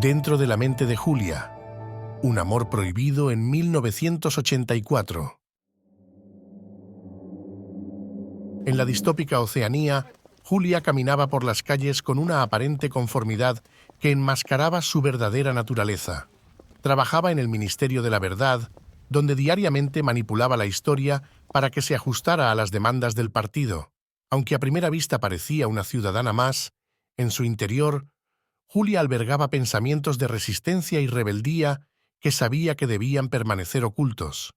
Dentro de la mente de Julia, un amor prohibido en 1984. En la distópica Oceanía, Julia caminaba por las calles con una aparente conformidad que enmascaraba su verdadera naturaleza. Trabajaba en el Ministerio de la Verdad, donde diariamente manipulaba la historia para que se ajustara a las demandas del partido. Aunque a primera vista parecía una ciudadana más, en su interior, Julia albergaba pensamientos de resistencia y rebeldía que sabía que debían permanecer ocultos.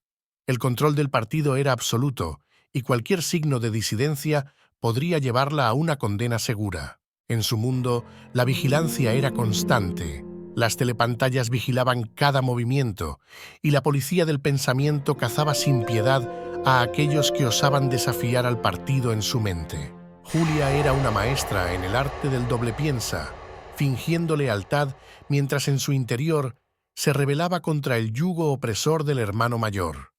El control del partido era absoluto, y cualquier signo de disidencia podría llevarla a una condena segura. En su mundo, la vigilancia era constante. Las telepantallas vigilaban cada movimiento, y la policía del pensamiento cazaba sin piedad a aquellos que osaban desafiar al partido en su mente. Julia era una maestra en el arte del doble piensa, fingiendo lealtad mientras en su interior se rebelaba contra el yugo opresor del hermano mayor.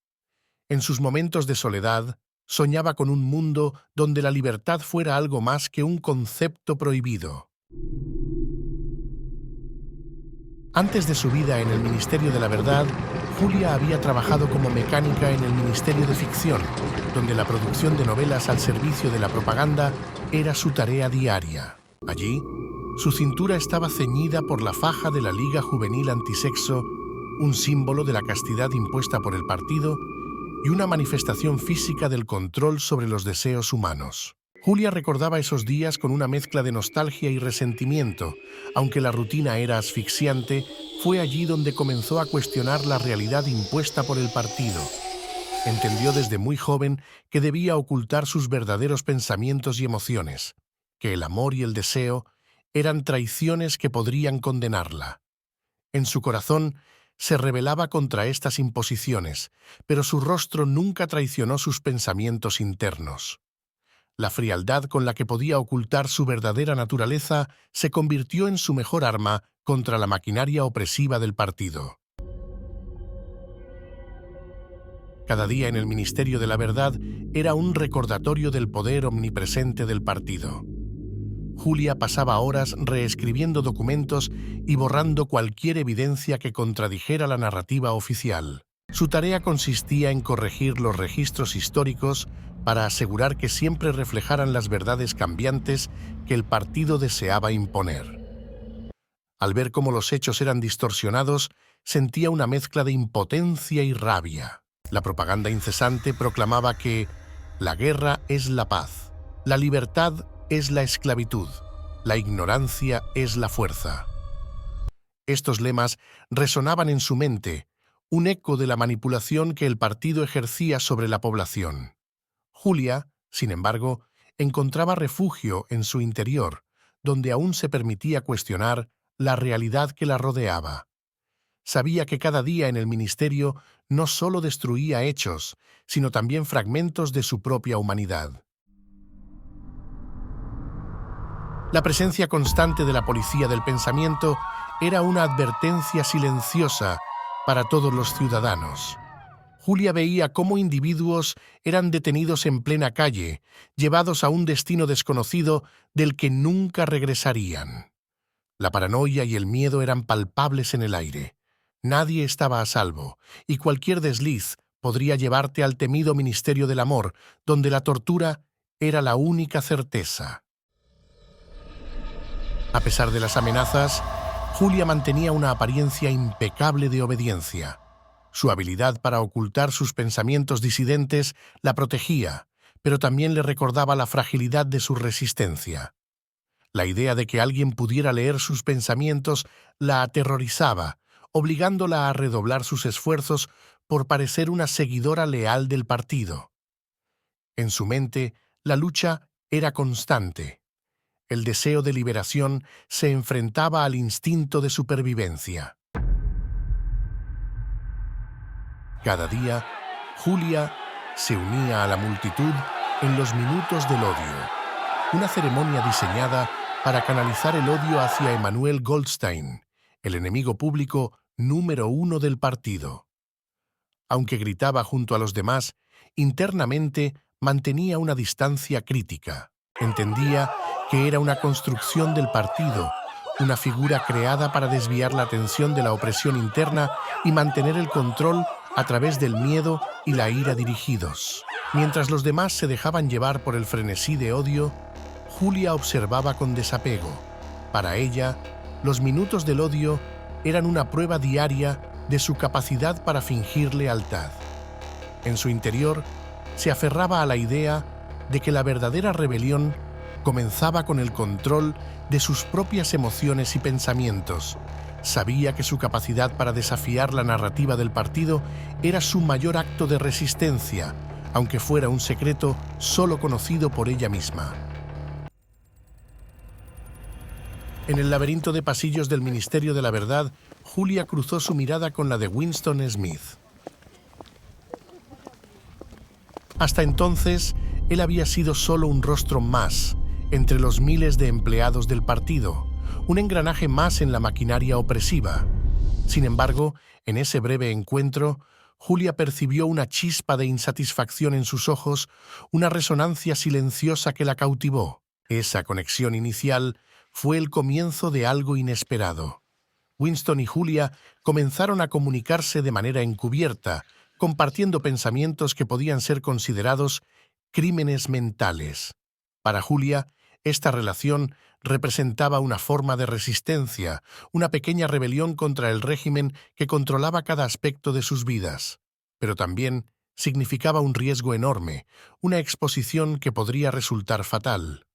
En sus momentos de soledad, soñaba con un mundo donde la libertad fuera algo más que un concepto prohibido. Antes de su vida en el Ministerio de la Verdad, Julia había trabajado como mecánica en el Ministerio de Ficción, donde la producción de novelas al servicio de la propaganda era su tarea diaria. Allí, su cintura estaba ceñida por la faja de la Liga Juvenil Antisexo, un símbolo de la castidad impuesta por el partido y una manifestación física del control sobre los deseos humanos. Julia recordaba esos días con una mezcla de nostalgia y resentimiento. Aunque la rutina era asfixiante, fue allí donde comenzó a cuestionar la realidad impuesta por el partido. Entendió desde muy joven que debía ocultar sus verdaderos pensamientos y emociones, que el amor y el deseo eran traiciones que podrían condenarla. En su corazón se rebelaba contra estas imposiciones, pero su rostro nunca traicionó sus pensamientos internos. La frialdad con la que podía ocultar su verdadera naturaleza se convirtió en su mejor arma contra la maquinaria opresiva del partido. Cada día en el Ministerio de la Verdad era un recordatorio del poder omnipresente del partido. Julia pasaba horas reescribiendo documentos y borrando cualquier evidencia que contradijera la narrativa oficial. Su tarea consistía en corregir los registros históricos para asegurar que siempre reflejaran las verdades cambiantes que el partido deseaba imponer. Al ver cómo los hechos eran distorsionados, sentía una mezcla de impotencia y rabia. La propaganda incesante proclamaba que la guerra es la paz, la libertad es la esclavitud, la ignorancia es la fuerza. Estos lemas resonaban en su mente, un eco de la manipulación que el partido ejercía sobre la población. Julia, sin embargo, encontraba refugio en su interior, donde aún se permitía cuestionar la realidad que la rodeaba. Sabía que cada día en el ministerio no solo destruía hechos, sino también fragmentos de su propia humanidad. La presencia constante de la policía del pensamiento era una advertencia silenciosa para todos los ciudadanos. Julia veía cómo individuos eran detenidos en plena calle, llevados a un destino desconocido del que nunca regresarían. La paranoia y el miedo eran palpables en el aire. Nadie estaba a salvo, y cualquier desliz podría llevarte al temido Ministerio del Amor, donde la tortura era la única certeza. A pesar de las amenazas, Julia mantenía una apariencia impecable de obediencia. Su habilidad para ocultar sus pensamientos disidentes la protegía, pero también le recordaba la fragilidad de su resistencia. La idea de que alguien pudiera leer sus pensamientos la aterrorizaba, obligándola a redoblar sus esfuerzos por parecer una seguidora leal del partido. En su mente, la lucha era constante. El deseo de liberación se enfrentaba al instinto de supervivencia. Cada día, Julia se unía a la multitud en los minutos del odio, una ceremonia diseñada para canalizar el odio hacia Emmanuel Goldstein, el enemigo público número 1 del partido. Aunque gritaba junto a los demás, internamente mantenía una distancia crítica. Entendía que era una construcción del partido, una figura creada para desviar la atención de la opresión interna y mantener el control a través del miedo y la ira dirigidos. Mientras los demás se dejaban llevar por el frenesí de odio, Julia observaba con desapego. Para ella, los minutos del odio eran una prueba diaria de su capacidad para fingir lealtad. En su interior, se aferraba a la idea de que la verdadera rebelión comenzaba con el control de sus propias emociones y pensamientos. Sabía que su capacidad para desafiar la narrativa del partido era su mayor acto de resistencia, aunque fuera un secreto solo conocido por ella misma. En el laberinto de pasillos del Ministerio de la Verdad, Julia cruzó su mirada con la de Winston Smith. Hasta entonces, él había sido solo un rostro más entre los miles de empleados del partido, un engranaje más en la maquinaria opresiva. Sin embargo, en ese breve encuentro, Julia percibió una chispa de insatisfacción en sus ojos, una resonancia silenciosa que la cautivó. Esa conexión inicial fue el comienzo de algo inesperado. Winston y Julia comenzaron a comunicarse de manera encubierta, compartiendo pensamientos que podían ser considerados crímenes mentales. Para Julia, esta relación representaba una forma de resistencia, una pequeña rebelión contra el régimen que controlaba cada aspecto de sus vidas. Pero también significaba un riesgo enorme, una exposición que podría resultar fatal.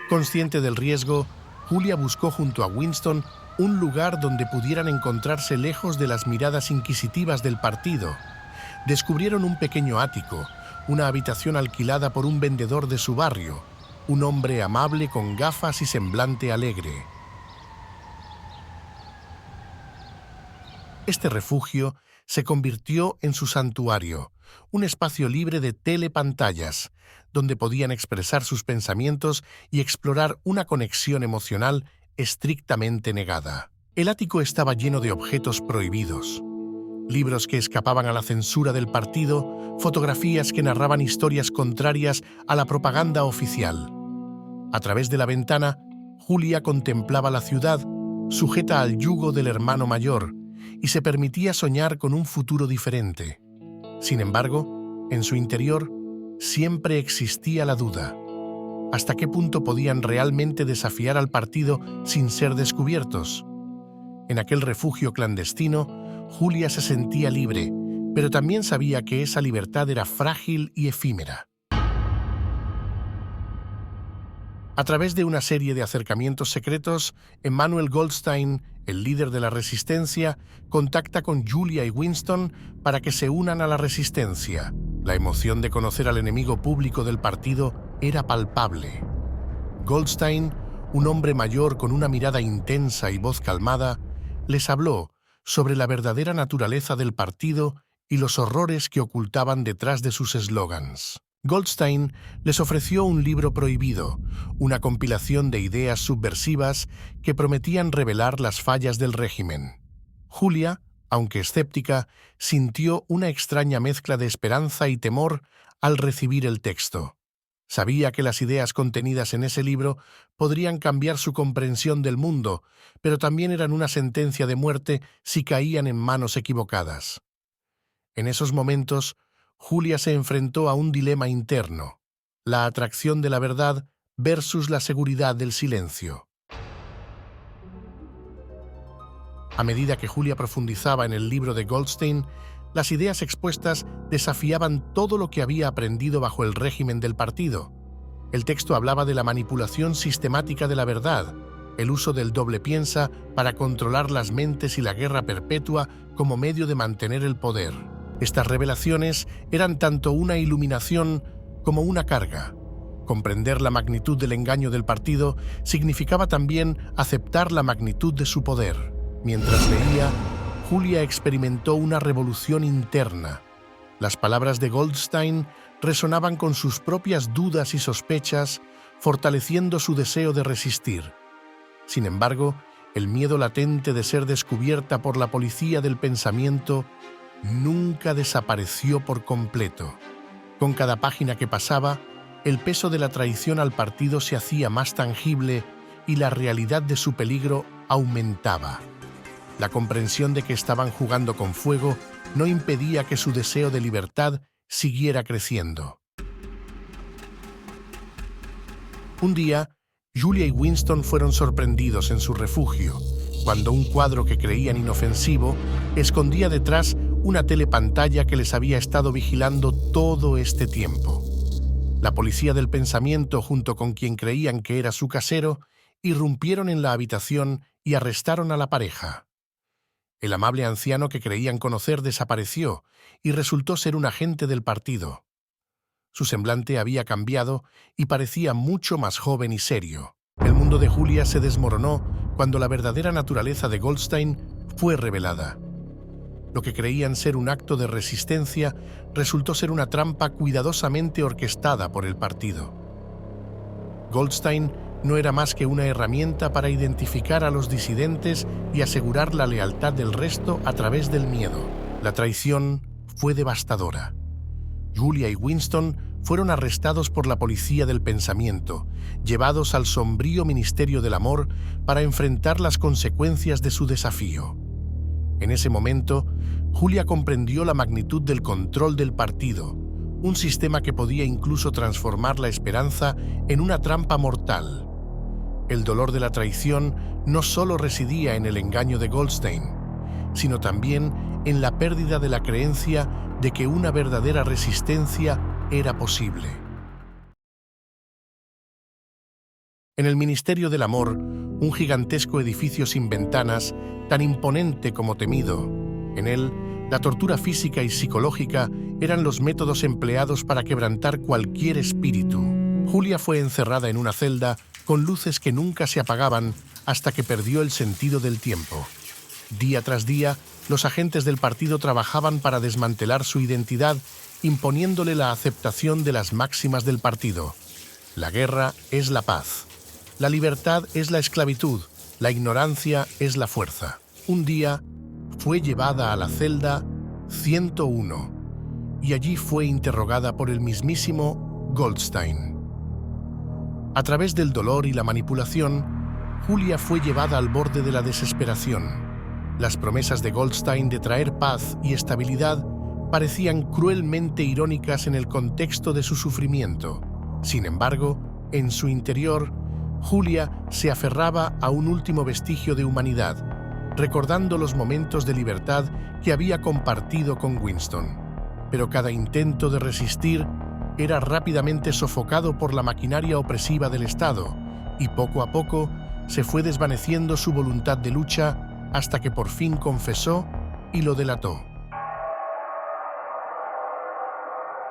Consciente del riesgo, Julia buscó junto a Winston un lugar donde pudieran encontrarse lejos de las miradas inquisitivas del partido. Descubrieron un pequeño ático, una habitación alquilada por un vendedor de su barrio, un hombre amable con gafas y semblante alegre. Este refugio se convirtió en su santuario, un espacio libre de telepantallas, donde podían expresar sus pensamientos y explorar una conexión emocional estrictamente negada. El ático estaba lleno de objetos prohibidos, libros que escapaban a la censura del partido, fotografías que narraban historias contrarias a la propaganda oficial. A través de la ventana, Julia contemplaba la ciudad, sujeta al yugo del hermano mayor, y se permitía soñar con un futuro diferente. Sin embargo, en su interior siempre existía la duda. ¿Hasta qué punto podían realmente desafiar al partido sin ser descubiertos? En aquel refugio clandestino, Julia se sentía libre, pero también sabía que esa libertad era frágil y efímera. A través de una serie de acercamientos secretos, Emmanuel Goldstein, el líder de la resistencia, contacta con Julia y Winston para que se unan a la resistencia. La emoción de conocer al enemigo público del partido era palpable. Goldstein, un hombre mayor con una mirada intensa y voz calmada, les habló sobre la verdadera naturaleza del partido y los horrores que ocultaban detrás de sus eslogans. Goldstein les ofreció un libro prohibido, una compilación de ideas subversivas que prometían revelar las fallas del régimen. Julia, aunque escéptica, sintió una extraña mezcla de esperanza y temor al recibir el texto. Sabía que las ideas contenidas en ese libro podrían cambiar su comprensión del mundo, pero también eran una sentencia de muerte si caían en manos equivocadas. En esos momentos, Julia se enfrentó a un dilema interno: la atracción de la verdad versus la seguridad del silencio. A medida que Julia profundizaba en el libro de Goldstein, las ideas expuestas desafiaban todo lo que había aprendido bajo el régimen del partido. El texto hablaba de la manipulación sistemática de la verdad, el uso del doble piensa para controlar las mentes y la guerra perpetua como medio de mantener el poder. Estas revelaciones eran tanto una iluminación como una carga. Comprender la magnitud del engaño del partido significaba también aceptar la magnitud de su poder. Mientras leía, Julia experimentó una revolución interna. Las palabras de Goldstein resonaban con sus propias dudas y sospechas, fortaleciendo su deseo de resistir. Sin embargo, el miedo latente de ser descubierta por la policía del pensamiento nunca desapareció por completo. Con cada página que pasaba, el peso de la traición al partido se hacía más tangible y la realidad de su peligro aumentaba. La comprensión de que estaban jugando con fuego no impedía que su deseo de libertad siguiera creciendo. Un día, Julia y Winston fueron sorprendidos en su refugio, cuando un cuadro que creían inofensivo escondía detrás una telepantalla que les había estado vigilando todo este tiempo. La policía del pensamiento, junto con quien creían que era su casero, irrumpieron en la habitación y arrestaron a la pareja. El amable anciano que creían conocer desapareció y resultó ser un agente del partido. Su semblante había cambiado y parecía mucho más joven y serio. El mundo de Julia se desmoronó cuando la verdadera naturaleza de Goldstein fue revelada. Lo que creían ser un acto de resistencia resultó ser una trampa cuidadosamente orquestada por el partido. Goldstein no era más que una herramienta para identificar a los disidentes y asegurar la lealtad del resto a través del miedo. La traición fue devastadora. Julia y Winston fueron arrestados por la policía del pensamiento, llevados al sombrío Ministerio del Amor para enfrentar las consecuencias de su desafío. En ese momento, Julia comprendió la magnitud del control del partido, un sistema que podía incluso transformar la esperanza en una trampa mortal. El dolor de la traición no solo residía en el engaño de Goldstein, sino también en la pérdida de la creencia de que una verdadera resistencia era posible. En el Ministerio del Amor, un gigantesco edificio sin ventanas, tan imponente como temido. En él, la tortura física y psicológica eran los métodos empleados para quebrantar cualquier espíritu. Julia fue encerrada en una celda con luces que nunca se apagaban hasta que perdió el sentido del tiempo. Día tras día, los agentes del partido trabajaban para desmantelar su identidad, imponiéndole la aceptación de las máximas del partido. La guerra es la paz. La libertad es la esclavitud. La ignorancia es la fuerza. Un día fue llevada a la celda 101 y allí fue interrogada por el mismísimo Goldstein. A través del dolor y la manipulación, Julia fue llevada al borde de la desesperación. Las promesas de Goldstein de traer paz y estabilidad parecían cruelmente irónicas en el contexto de su sufrimiento. Sin embargo, en su interior, Julia se aferraba a un último vestigio de humanidad, recordando los momentos de libertad que había compartido con Winston. Pero cada intento de resistir era rápidamente sofocado por la maquinaria opresiva del Estado, y poco a poco se fue desvaneciendo su voluntad de lucha hasta que por fin confesó y lo delató.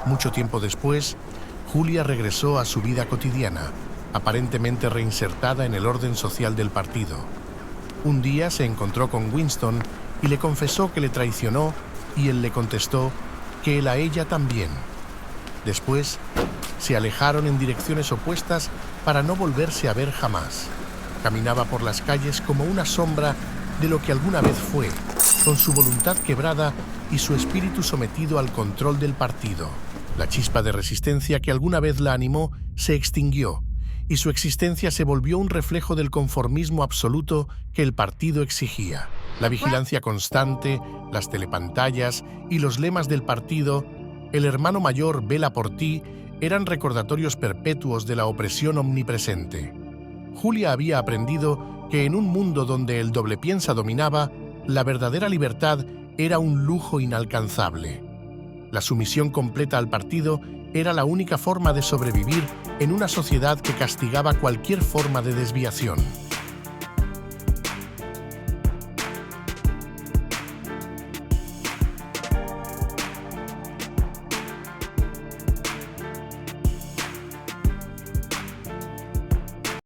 Mucho tiempo después, Julia regresó a su vida cotidiana, aparentemente reinsertada en el orden social del partido. Un día se encontró con Winston y le confesó que le traicionó, y él le contestó que él a ella también. Después, se alejaron en direcciones opuestas para no volverse a ver jamás. Caminaba por las calles como una sombra de lo que alguna vez fue, con su voluntad quebrada y su espíritu sometido al control del partido. La chispa de resistencia que alguna vez la animó se extinguió, y su existencia se volvió un reflejo del conformismo absoluto que el partido exigía. La vigilancia constante, las telepantallas y los lemas del partido, el hermano mayor vela por ti, eran recordatorios perpetuos de la opresión omnipresente. Julia había aprendido que en un mundo donde el doble piensa dominaba, la verdadera libertad era un lujo inalcanzable. La sumisión completa al partido era la única forma de sobrevivir en una sociedad que castigaba cualquier forma de desviación.